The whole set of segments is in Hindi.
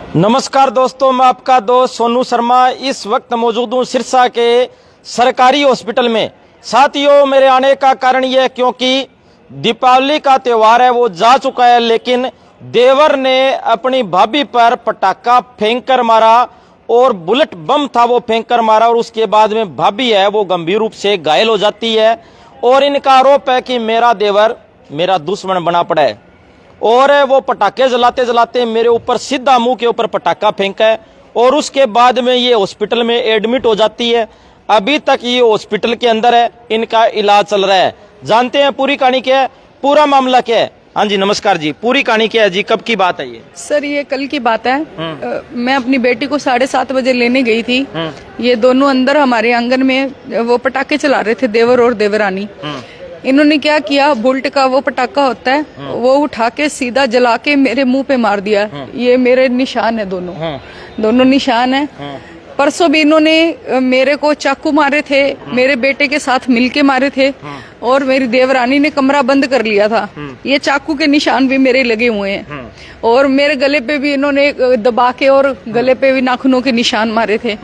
नमस्कार दोस्तों, मैं आपका दोस्त सोनू शर्मा इस वक्त मौजूद हूँ सिरसा के सरकारी हॉस्पिटल में। साथियों, मेरे आने का कारण यह है क्योंकि दीपावली का त्यौहार है वो जा चुका है, लेकिन देवर ने अपनी भाभी पर पटाखा फेंक कर मारा और बुलेट बम था वो फेंक कर मारा, और उसके बाद में भाभी है वो गंभीर रूप से घायल हो जाती है। और इनका आरोप है कि मेरा देवर मेरा दुश्मन बना पड़ा है और वो पटाखे जलाते जलाते मेरे ऊपर सीधा मुंह के ऊपर पटाखा फेंका है, और उसके बाद में ये हॉस्पिटल में एडमिट हो जाती है। अभी तक ये हॉस्पिटल के अंदर है, इनका इलाज चल रहा है। जानते हैं पूरी कहानी क्या है, पूरा मामला क्या है। हाँ जी, नमस्कार जी, पूरी कहानी क्या है जी, कब की बात है ये? सर, ये कल की बात है। मैं अपनी बेटी को 7:30 बजे लेने गई थी। ये दोनों अंदर हमारे आंगन में वो पटाखे चला रहे थे, देवर और देवरानी। इन्होंने क्या किया, बुलेट का वो पटाखा होता है, वो उठा के सीधा जला के मेरे मुंह पे मार दिया। ये मेरे निशान है, दोनों निशान है। परसों भी इन्होंने मेरे को चाकू मारे थे, मेरे बेटे के साथ मिलके मारे थे, और मेरी देवरानी ने कमरा बंद कर लिया था। ये चाकू के निशान भी मेरे लगे हुए हैं, और मेरे गले पे भी इन्होंने दबा के और गले पे भी नाखूनों के निशान मारे थे।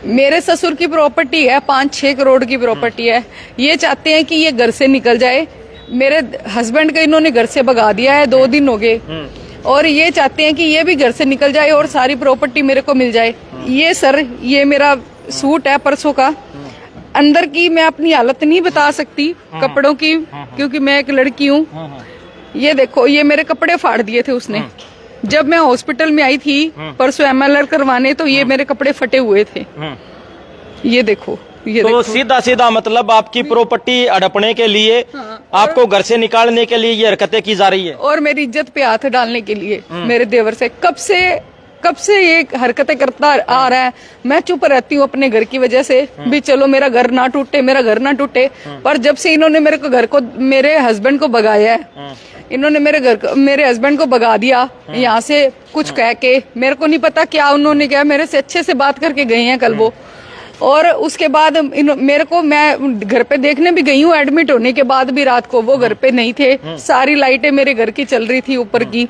मेरे ससुर की प्रॉपर्टी है, 5-6 करोड़ की प्रॉपर्टी है। ये चाहते हैं कि ये घर से निकल जाए। मेरे हस्बैंड का इन्होंने घर से भगा दिया है, 2 दिन हो गए, और ये चाहते हैं कि ये भी घर से निकल जाए और सारी प्रॉपर्टी मेरे को मिल जाए। ये सर, ये मेरा सूट है परसों का, अंदर की मैं अपनी हालत नहीं बता सकती कपड़ों की, क्योंकि मैं एक लड़की हूँ। ये देखो, ये मेरे कपड़े फाड़ दिए थे उसने जब मैं हॉस्पिटल में आई थी परसों MLR करवाने, तो ये मेरे कपड़े फटे हुए थे। ये देखो, ये तो सीधा सीधा मतलब आपकी प्रॉपर्टी हड़पने के लिए, आपको घर से निकालने के लिए ये हरकतें की जा रही है, और मेरी इज्जत पे हाथ डालने के लिए मेरे देवर से कब से ये हरकतें करता आ रहा है। मैं चुप रहती हूँ अपने घर की वजह से भी, चलो मेरा घर ना टूटे, मेरा घर ना टूटे। पर जब से इन्होंने मेरे हस्बैंड को भगाया है, इन्होंने मेरे हस्बैंड को भगा दिया यहाँ से कुछ कह के। मेरे को नहीं पता क्या उन्होंने किया, मेरे से अच्छे से बात करके गए हैं कल वो। और उसके बाद मैं घर पे देखने भी गई हूँ, एडमिट होने के बाद भी रात को वो घर पे नहीं थे। सारी लाइटें मेरे घर की चल रही थी ऊपर की।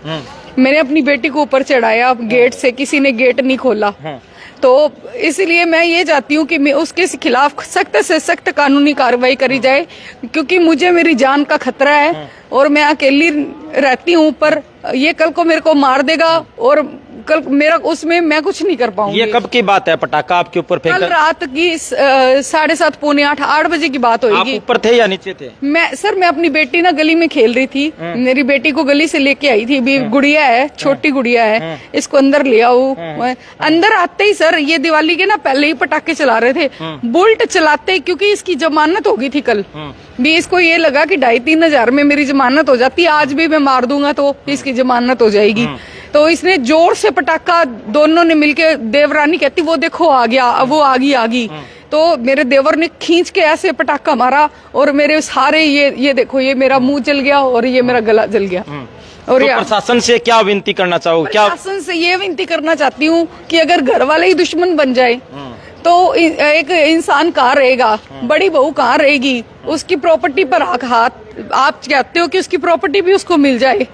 मैंने अपनी बेटी को ऊपर चढ़ाया गेट से, किसी ने गेट नहीं खोला। तो इसलिए मैं ये चाहती हूँ कि मैं उसके खिलाफ सख्त से सख्त कानूनी कार्रवाई करी जाए, क्योंकि मुझे मेरी जान का खतरा है और मैं अकेली रहती हूँ। पर ये कल को मेरे को मार देगा और कल मेरा उसमें मैं कुछ नहीं कर पाऊंगी। ये कब की बात है, पटाखा आपके ऊपर फेंका? कल रात की 7:30 पौने 8 बजे की बात होगी। आप ऊपर थे या नीचे थे? मैं अपनी बेटी ना गली में खेल रही थी। मेरी बेटी को गली से लेके आई थी, भी गुड़िया है, छोटी गुड़िया है, इसको अंदर ले आओ। अंदर आते ही सर, ये दिवाली के ना पहले ही पटाखे चला रहे थे, बुलेट चलाते, क्योंकि इसकी जमानत हो गई थी कल भी। इसको ये लगा कि 2,500-3 हजार में मेरी जमानत हो जाती, आज भी मैं मार दूंगा तो इसकी जमानत हो जाएगी। तो इसने जोर से पटाखा, दोनों ने मिलके, देवरानी कहती वो देखो आ गया, वो आ गई। तो मेरे देवर ने खींच के ऐसे पटाखा मारा, और मेरे सारे ये देखो, ये मेरा मुंह जल गया और ये मेरा गला जल गया। और तो प्रशासन से क्या विनती करना चाहो? प्रशासन से ये विनती करना चाहती हूँ कि अगर घर वाले ही दुश्मन बन जाए तो एक इंसान कहाँ रहेगा, बड़ी बहू कहाँ रहेगी, उसकी प्रॉपर्टी पर हाथ आप चाहते हो कि उसकी प्रॉपर्टी भी उसको मिल जाए,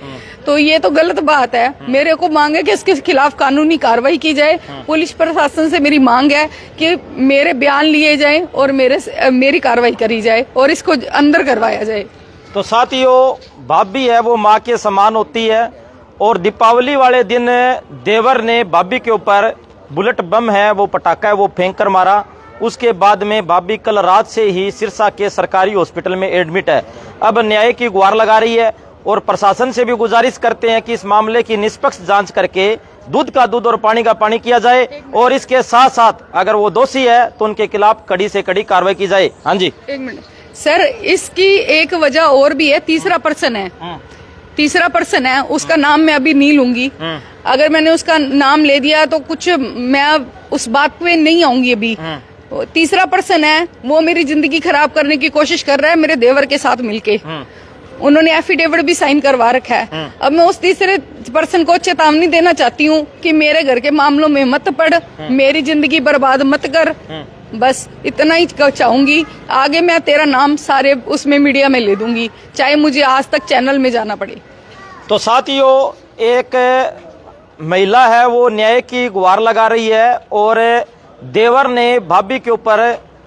तो ये तो गलत बात है। मेरे को मांग है कि इसके खिलाफ कानूनी कार्रवाई की जाए। पुलिस प्रशासन से मेरी मांग है कि मेरे बयान लिए जाएं और मेरी कार्रवाई करी जाए और इसको अंदर करवाया जाए। तो साथियों, भाभी है वो माँ के समान होती है, और दीपावली वाले दिन देवर ने भाभी के ऊपर बुलेट बम है वो पटाखा है वो फेंक कर मारा। उसके बाद में भाभी कल रात से ही सिरसा के सरकारी हॉस्पिटल में एडमिट है। अब न्याय की गुहार लगा रही है, और प्रशासन से भी गुजारिश करते हैं कि इस मामले की निष्पक्ष जांच करके दूध का दूध और पानी का पानी किया जाए, और इसके साथ साथ अगर वो दोषी है तो उनके खिलाफ कड़ी से कड़ी कार्रवाई की जाए। हाँ जी, 1 मिनट सर, इसकी एक वजह और भी है। तीसरा पर्सन है, उसका नाम मैं अभी नहीं लूंगी। अगर मैंने उसका नाम ले दिया तो कुछ मैं उस बात पे नहीं आऊंगी अभी। तीसरा पर्सन है, वो मेरी जिंदगी खराब करने की कोशिश कर रहा है मेरे देवर के साथ मिलके। उन्होंने एफिडेविट भी साइन करवा रखा है। अब मैं उस तीसरे पर्सन को चेतावनी देना चाहती हूँ कि मेरे घर के मामलों में मत पड़, मेरी जिंदगी बर्बाद मत कर। बस इतना ही चाहूंगी। आगे मैं तेरा नाम सारे उसमें मीडिया में ले दूंगी, चाहे मुझे आज तक चैनल में जाना पड़े। तो साथियों, एक महिला है वो न्याय की गुहार लगा रही है और देवर ने भाभी के ऊपर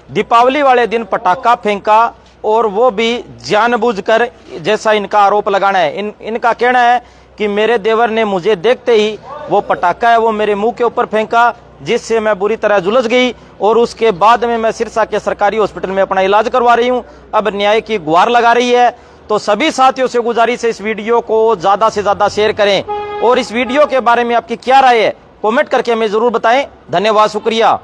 दीपावली वाले दिन पटाखा फेंका और वो भी जानबूझकर, जैसा इनका आरोप लगाना है। इनका कहना है कि मेरे देवर ने मुझे देखते ही वो पटाखा है वो मेरे मुंह के ऊपर फेंका, जिससे मैं बुरी तरह झुलस गई और उसके बाद में मैं सिरसा के सरकारी हॉस्पिटल में अपना इलाज करवा रही हूं। अब न्याय की गुहार लगा रही है। तो सभी साथियों से गुजारिश है इस वीडियो को ज्यादा से ज्यादा शेयर करें और इस वीडियो के बारे में आपकी क्या राय है कमेंट करके हमें जरूर बताएं। धन्यवाद, शुक्रिया।